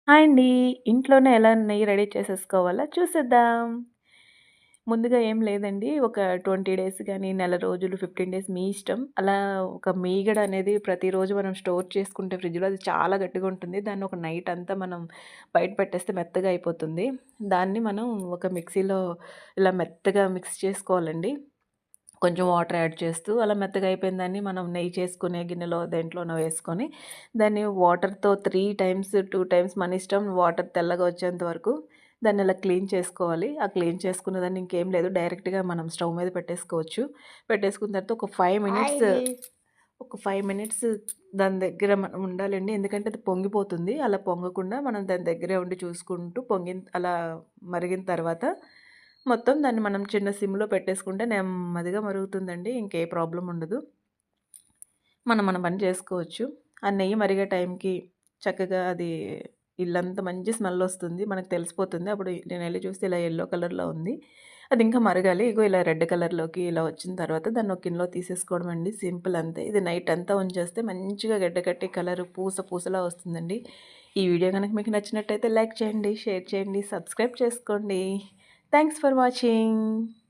Hi అండి. ఇంట్లోనే ఎలా నెయ్యి రెడీ చేసేసుకోవాలో చూసేద్దాం. ముందుగా ఏం లేదండి. ఒక 20 డేస్ గాని, నెల రోజులు, 15 డేస్ మీ ఇష్టం. అలా ఒక మీగడ అనేది ప్రతిరోజు మనం స్టోర్ చేసుకుంటే ఫ్రిడ్జ్‌లో అది చాలా గట్టిగా ఉంటుంది. దాన్ని ఒక నైట్ అంతా మనం బయట పెట్టేస్తే మెత్తగా అయిపోతుంది. దాన్ని మనం ఒక మిక్సీలో ఇలా మెత్తగా మిక్స్ చేసుకోవాలండి. కొంచెం వాటర్ యాడ్ చేస్తూ అలా మెత్తగా అయిపోయిన దాన్ని మనం నెయ్యి చేసుకునే గిన్నెలో దేంట్లోనో వేసుకొని, దాన్ని వాటర్‌తో 3 టైమ్స్, 2 టైమ్స్ మన ఇష్టం వాటర్ తెల్లగా వచ్చేంత వరకు దాన్ని అలా క్లీన్ చేసుకోవాలి. ఆ క్లీన్ చేసుకున్న దాన్ని ఇంకేం లేదు డైరెక్ట్‌గా మనం స్టవ్ మీద పెట్టేసుకోవచ్చు. పెట్టేసుకున్న తర్వాత ఒక 5 మినిట్స్ దాని దగ్గర మనం ఉండాలండి. ఎందుకంటే అది పొంగిపోతుంది. అలా పొంగకుండా మనం దాని దగ్గరే ఉండి చూసుకుంటూ అలా మరిగిన తర్వాత మొత్తం దాన్ని మనం చిన్న సిమ్‌లో పెట్టేసుకుంటే నెమ్మదిగా మరుగుతుందండి. ఇంకే ప్రాబ్లమ్ ఉండదు. మనం మన పని చేసుకోవచ్చు. ఆ నెయ్యి మరిగే టైంకి చక్కగా అది ఇల్లంతా మంచి స్మెల్లొస్తుంది. మనకు తెలిసిపోతుంది. అప్పుడు నేనెళ్లి చూస్తే ఇలా యెల్లో కలర్‌లో ఉంది. అది ఇంకా మరగాలి. ఇగో ఇలా రెడ్ కలర్‌లోకి ఇలా వచ్చిన తర్వాత దాన్ని ఒక గిన్నెలో తీసేసుకోవడం అండి. సింపుల్ అంతే. ఇది నైట్ అంతా ఉంచేస్తే మంచిగా గడ్డ కట్టి కలర్ పూసలా వస్తుందండి. ఈ వీడియో గనుక మీకు నచ్చినట్టయితే లైక్ చేయండి, షేర్ చేయండి, సబ్స్క్రైబ్ చేసుకోండి. Thanks for watching.